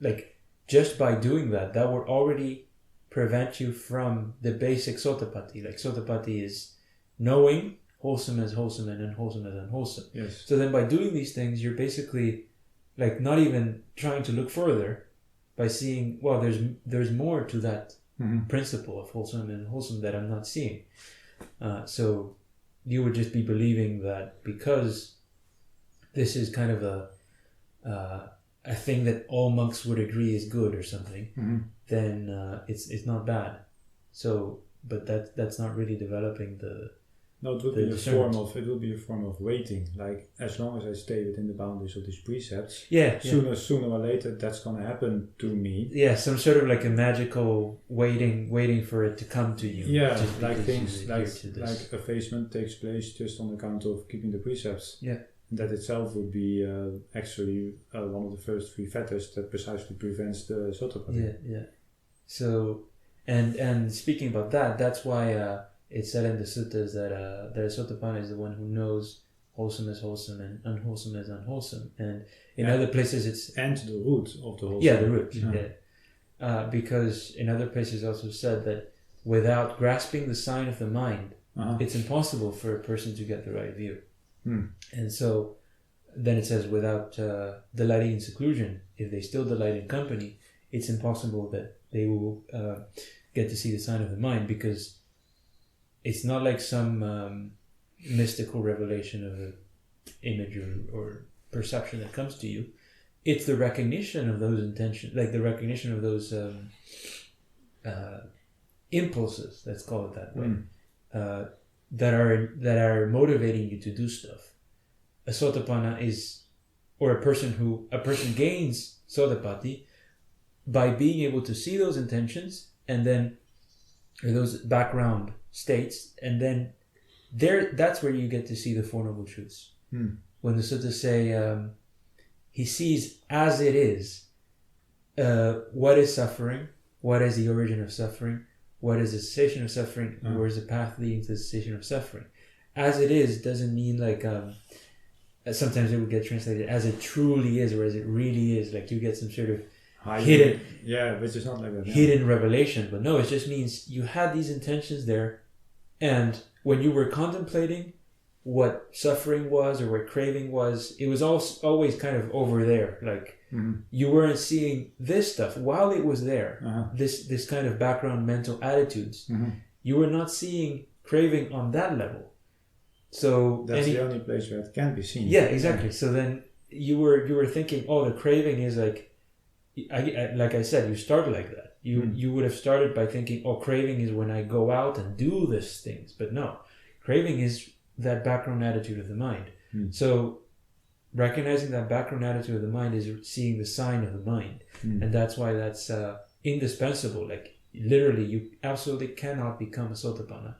Speaker 1: like, just by doing that would already prevent you from the basic sotapatti. Like, sotapatti is knowing wholesome as wholesome and unwholesome as unwholesome.
Speaker 2: Yes.
Speaker 1: So then by doing these things, you're basically, like, not even trying to look further, by seeing, well, there's more to that principle of wholesome and unwholesome that I'm not seeing. So you would just be believing that because this is kind of a thing that all monks would agree is good or something, then it's not bad. So, but that's not really developing the.
Speaker 2: No, it would be a form of waiting. Like, as long as I stay within the boundaries of these precepts, sooner or later that's gonna happen to me.
Speaker 1: Yeah, some sort of like a magical waiting for it to come to you.
Speaker 2: Yeah, like things like effacement takes place just on account of keeping the precepts.
Speaker 1: Yeah.
Speaker 2: And that itself would be actually one of the first 3 fetters that precisely prevents the sotapatti.
Speaker 1: Yeah. So, and speaking about that, that's why it's said in the suttas that a Sotapanna is the one who knows wholesome is wholesome and unwholesome is unwholesome. And in other places it's...
Speaker 2: And the root of the wholesome.
Speaker 1: Yeah, the root. Yeah. Because in other places also said that without grasping the sign of the mind, it's impossible for a person to get the right view. And so then it says without delighting in seclusion, if they still delight in company, it's impossible that they will get to see the sign of the mind, because it's not like some mystical revelation of an image or perception that comes to you. It's the recognition of those intentions, like the recognition of those impulses, let's call it that way, that are motivating you to do stuff. A Sotapanna is, or a person gains Sotapatti by being able to see those intentions and then, or those background states, and then that's where you get to see the Four Noble Truths. When the suttas say, he sees as it is, what is suffering, what is the origin of suffering, what is the cessation of suffering, where is the path leading to the cessation of suffering. As it is doesn't mean like, sometimes it would get translated as it truly is, or as it really is, like you get some sort of hidden,
Speaker 2: which is not like that.
Speaker 1: Hidden revelation. But no, it just means you had these intentions there, and when you were contemplating what suffering was or what craving was, it was always kind of over there. Like you weren't seeing this stuff while it was there. This kind of background mental attitudes. You were not seeing craving on that level. So
Speaker 2: that's the only place where it can be seen.
Speaker 1: Yeah, exactly. So then you were thinking, oh, the craving is like I said, you started like that. You would have started by thinking, oh, craving is when I go out and do these things. But no, craving is that background attitude of the mind. So recognizing that background attitude of the mind is seeing the sign of the mind. And that's why that's indispensable. Like literally, you absolutely cannot become a Sotapanna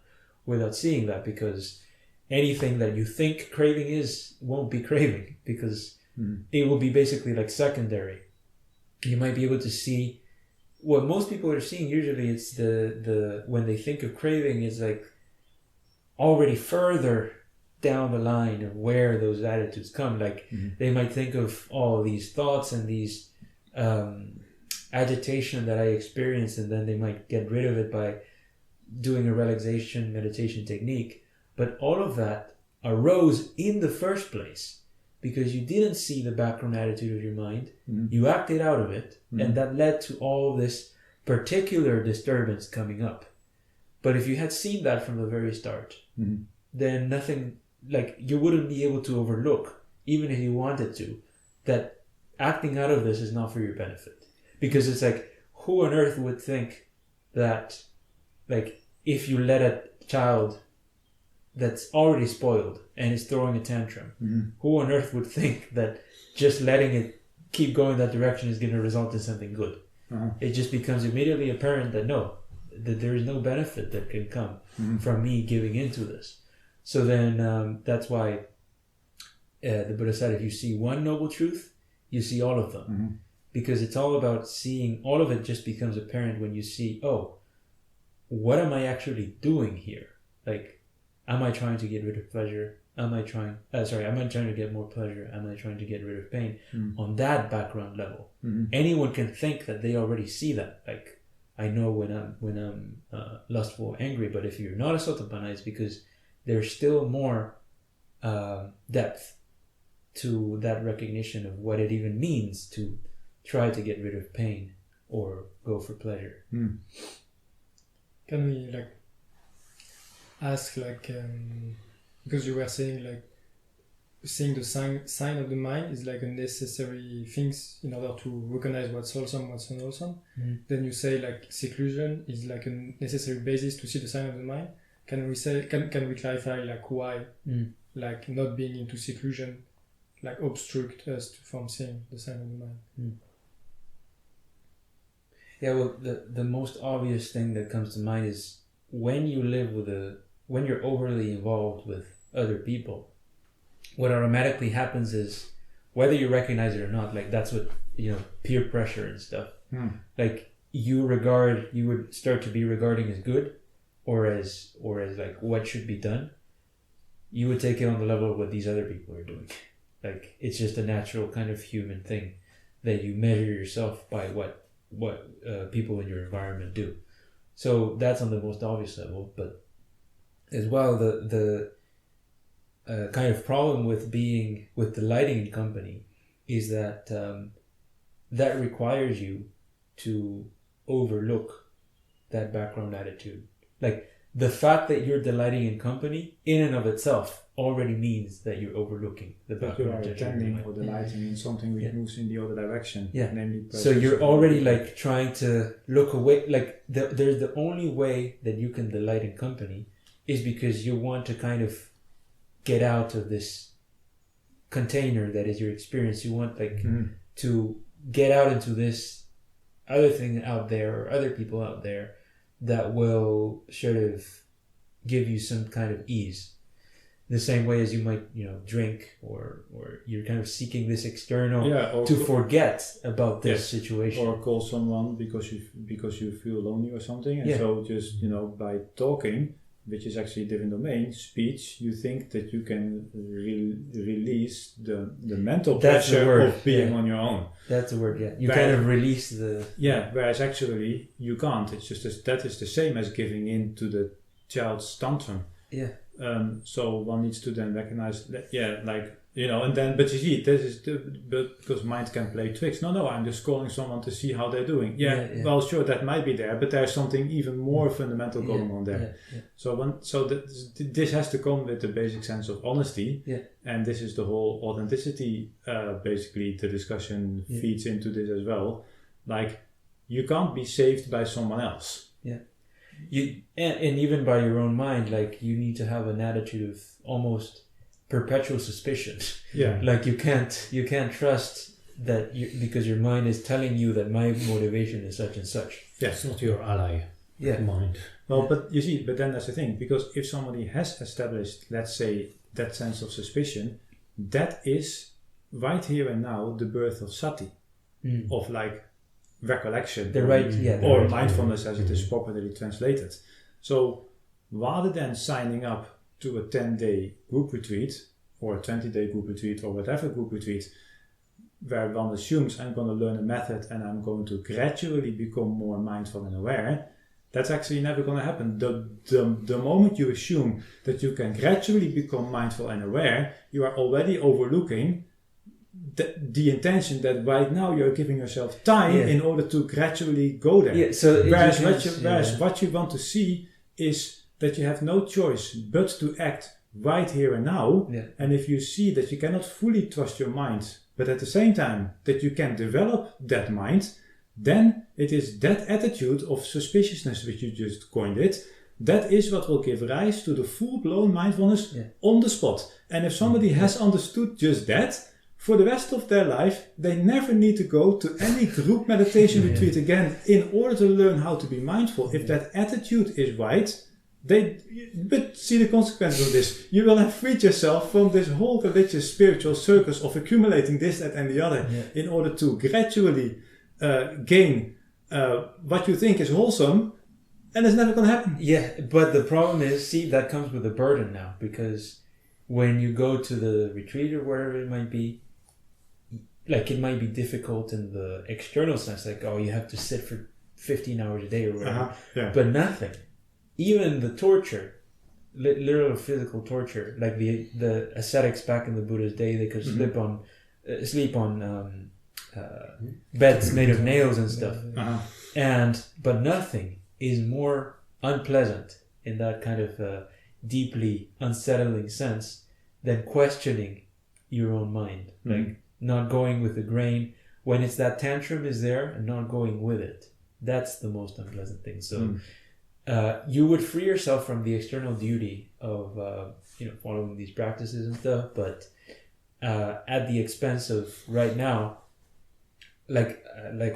Speaker 1: without seeing that, because anything that you think craving is won't be craving, because it will be basically like secondary. You might be able to see what most people are seeing. Usually it's the when they think of craving is like already further down the line of where those attitudes come. Like they might think of all these thoughts and these agitation that I experienced, and then they might get rid of it by doing a relaxation meditation technique. But all of that arose in the first place because you didn't see the background attitude of your mind. You acted out of it, and that led to all this particular disturbance coming up. But if you had seen that from the very start, then nothing, like you wouldn't be able to overlook, even if you wanted to, that acting out of this is not for your benefit. Because it's like, who on earth would think that, like, if you let a child that's already spoiled and is throwing a tantrum, who on earth would think that just letting it keep going that direction is going to result in something good? It just becomes immediately apparent that no, that there is no benefit that can come from me giving into this. So then that's why the Buddha said, if you see one noble truth, you see all of them. Because it's all about seeing, all of it just becomes apparent when you see, oh, what am I actually doing here? Like, am I trying to get rid of pleasure? Am I trying to get more pleasure? Am I trying to get rid of pain? On that background level. Anyone can think that they already see that. Like, I know when I'm lustful or angry, but if you're not a Sotapanna, it's because there's still more depth to that recognition of what it even means to try to get rid of pain or go for pleasure.
Speaker 4: Can we ask because you were saying seeing the sign of the mind is like a necessary things in order to recognize what's wholesome, what's unwholesome. Then you say seclusion is like a necessary basis to see the sign of the mind. Can we clarify why not being into seclusion obstruct us from seeing the sign of the mind?
Speaker 1: Yeah, well, the most obvious thing that comes to mind is when you live when you're overly involved with other people, what automatically happens is, whether you recognize it or not, that's what, peer pressure and stuff. You would start to be regarding as good or as like what should be done, you would take it on the level of what these other people are doing. Like it's just a natural kind of human thing that you measure yourself by what people in your environment do. So that's on the most obvious level, but as well the kind of problem with delighting in company is that that requires you to overlook that background attitude. Like the fact that you're delighting in company in and of itself already means that you're overlooking the
Speaker 2: But you are
Speaker 1: background attitude.
Speaker 2: attending or delighting in something which moves in the other direction.
Speaker 1: Yeah.
Speaker 2: Namely,
Speaker 1: So you're already like trying to look away. Like there's the only way that you can delight in company is because you want to kind of get out of this container that is your experience. You want like to get out into this other thing out there or other people out there that will sort of give you some kind of ease. The same way as you might, drink or you're kind of seeking this external to forget about this situation.
Speaker 2: Or call someone because you feel lonely or something. And so just, by talking, which is actually a different domain, speech, you think that you can release the mental pressure of being on your own.
Speaker 1: That's the word, You kind of release the...
Speaker 2: Yeah, whereas actually you can't. It's just that is the same as giving in to the child's tantrum.
Speaker 1: Yeah.
Speaker 2: So one needs to then recognize that, and then, but you see, because mind can play tricks. No, I'm just calling someone to see how they're doing. Well, sure, that might be there, but there's something even more fundamental going on there. So this has to come with the basic sense of honesty, and this is the whole authenticity. Basically, the discussion feeds into this as well. Like, you can't be saved by someone else.
Speaker 1: You and even by your own mind, like you need to have an attitude of almost perpetual suspicion. Like you can't trust that because your mind is telling you that my motivation is such and such.
Speaker 5: It's not your ally. Mind.
Speaker 2: Well, but you see, but then that's the thing, because if somebody has established, let's say, that sense of suspicion, that is right here and now the birth of sati, of like recollection, or mindfulness as it is properly translated. So rather than signing up to a 10-day group retreat or a 20-day group retreat or whatever group retreat where one assumes I'm going to learn a method and I'm going to gradually become more mindful and aware, that's actually never going to happen. The moment you assume that you can gradually become mindful and aware, you are already overlooking the intention that right now you're giving yourself time in order to gradually go there. Whereas what you want to see is that you have no choice but to act right here and now. And if you see that you cannot fully trust your mind, but at the same time that you can develop that mind, then it is that attitude of suspiciousness which you just coined it, that is what will give rise to the full-blown mindfulness on the spot. And if somebody has understood just that, for the rest of their life, they never need to go to any group meditation retreat again in order to learn how to be mindful. If that attitude is right, but see the consequences of this. You will have freed yourself from this whole religious spiritual circus of accumulating this, that and the other in order to gradually gain what you think is wholesome, and it's never going to happen.
Speaker 1: But the problem is, that comes with a burden now, because when you go to the retreat or wherever it might be, like it might be difficult in the external sense, like, you have to sit for 15 hours a day or whatever, but nothing. Even the torture, literal physical torture, like the ascetics back in the Buddha's day, they could sleep on beds made of nails and stuff, but nothing is more unpleasant in that kind of deeply unsettling sense than questioning your own mind, like not going with the grain when it's that tantrum is there and not going with it. That's the most unpleasant thing. So you would free yourself from the external duty of following these practices and stuff, but at the expense of right now, like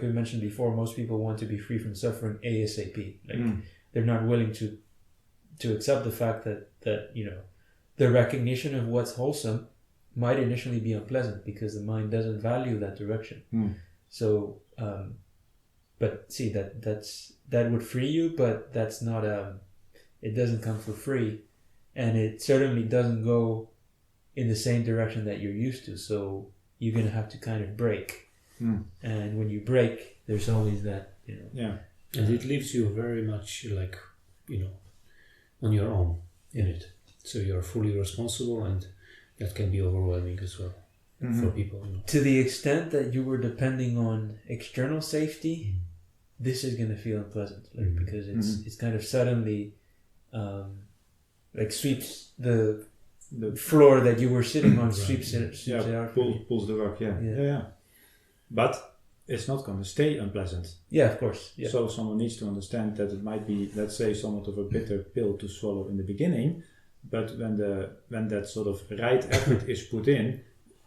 Speaker 1: we mentioned before, most people want to be free from suffering ASAP. Like they're not willing to accept the fact that the recognition of what's wholesome might initially be unpleasant because the mind doesn't value that direction. So, but see that would free you, but that's not it doesn't come for free, and it certainly doesn't go in the same direction that you're used to. So you're gonna have to kind of break, and when you break, there's always that,
Speaker 5: and it leaves you very much like, on your own in it. So you're fully responsible, and that can be overwhelming as well for people.
Speaker 1: To the extent that you were depending on external safety, this is gonna feel unpleasant, because it's kind of suddenly like sweeps the floor that you were sitting on, sweeps it out.
Speaker 2: Pulls the rug. Yeah. But it's not going to stay unpleasant.
Speaker 1: Yeah, of course. Yeah.
Speaker 2: So someone needs to understand that it might be, let's say, somewhat of a bitter pill to swallow in the beginning, but when that sort of right effort is put in,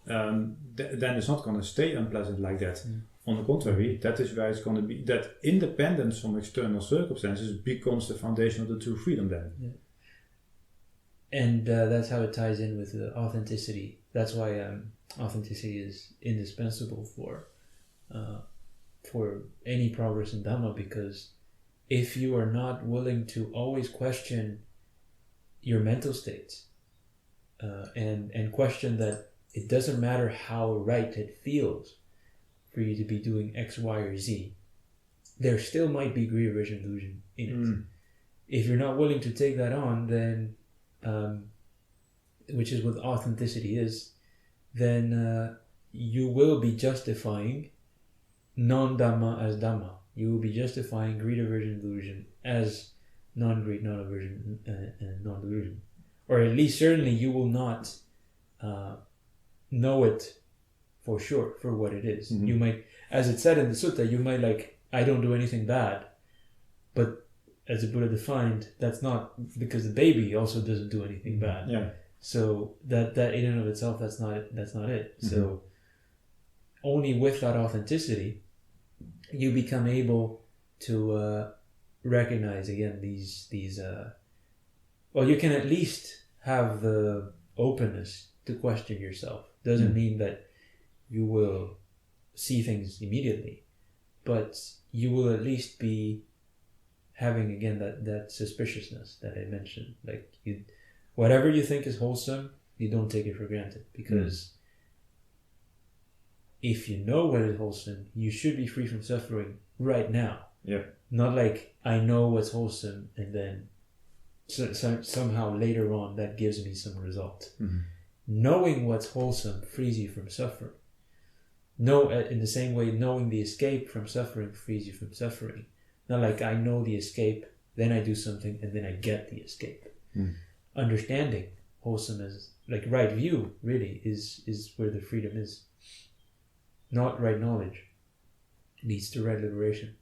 Speaker 2: then it's not going to stay unpleasant like that. On the contrary, that is where it's going to be, that independence from external circumstances becomes the foundation of the true freedom then.
Speaker 1: Yeah. And that's how it ties in with the authenticity. That's why authenticity is indispensable for any progress in Dhamma, because if you are not willing to always question your mental states and question that it doesn't matter how right it feels for you to be doing X, Y, or Z, there still might be greed, aversion, delusion in it. If you're not willing to take that on, then which is what authenticity is, then you will be justifying non-Dhamma as Dhamma. You will be justifying greed, aversion, delusion as non-greed, non-aversion, and non-delusion. Or at least certainly you will not know it for sure for what it is. You might, as it said in the sutta, you might I don't do anything bad, but as the Buddha defined, that's not because the baby also doesn't do anything bad.
Speaker 2: Yeah.
Speaker 1: So that in and of itself, that's not it. So only with that authenticity, you become able to recognize again these. Well, you can at least have the openness to question yourself. Doesn't mean that you will see things immediately, but you will at least be having again that suspiciousness that I mentioned. Like whatever you think is wholesome, you don't take it for granted, because if you know what is wholesome, you should be free from suffering right now.
Speaker 2: Yeah.
Speaker 1: Not like I know what's wholesome and then somehow later on that gives me some result. Knowing what's wholesome frees you from suffering. In the same way, knowing the escape from suffering frees you from suffering. Not like I know the escape, then I do something, and then I get the escape. Understanding wholesome as right view really is where the freedom is. Not right knowledge leads to right liberation.